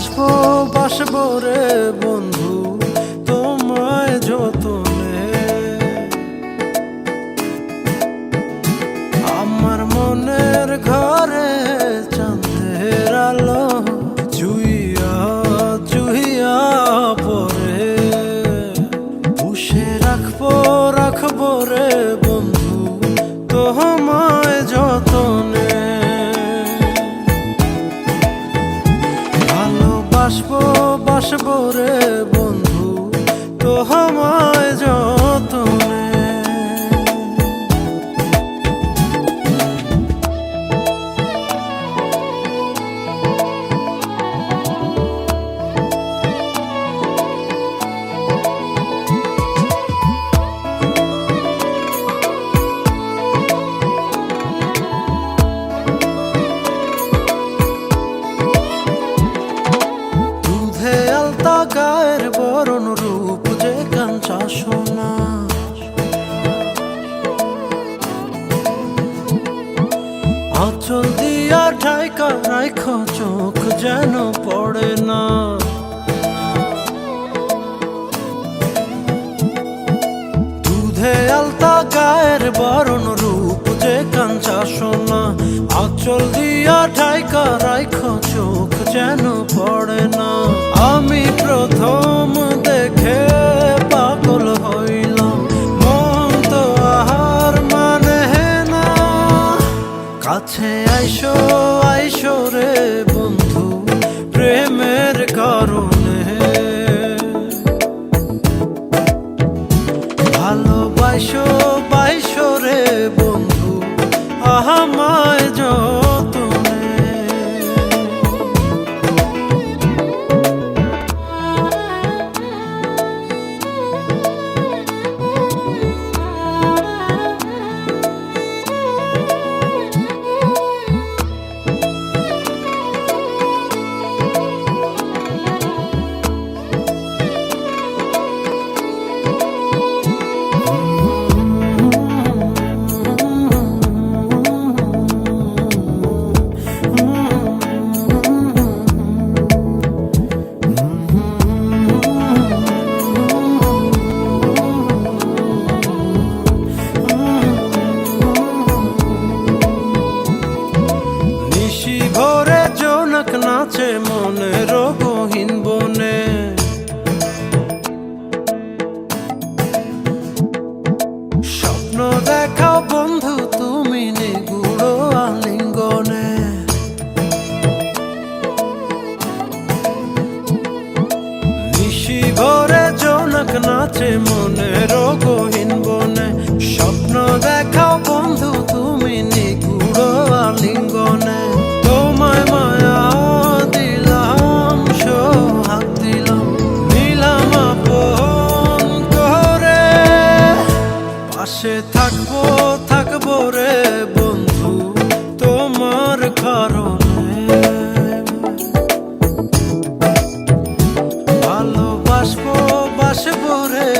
বাসবো বাসবো রে বন্ধু তোমায় যতনে। আমার মনের ঘরে চাঁদের আলো চুইয়া চুইয়া পরে পুষে রাখবো রাখবো রে বন্ধু তোমায় যতনে। ভালোবাসবো বাসবো রে বন্ধু তোমায় যতনে। গায়ের বরণ রূপ যে কাঞ্চা সোনা, আঁচল দিয়া ঢাইকা রাইখো চোখ যেন পড়ে না। দুধে আলতা গায়ের বরণ রূপ যে কাঞ্চা সোনা, আঁচল দিয়া ঢাইকা রাইখো চোখ যেন পড়ে না। আমি প্রথম দেখে পাগল হইলাম, মন তো আহার মানে না। কাছে আইসো আইসো রে বন্ধু প্রেমের কারণে। ভালোবাসো বাইসো রে বন্ধু আমায় যতনে। ভোরে জোনাক নাচে মনের গহীন বনে, স্বপ্ন দেখাও বন্ধু তুমি নিগুড় আলিঙ্গনে। নিশি ভোরে জোনাক নাচে মনের গহীন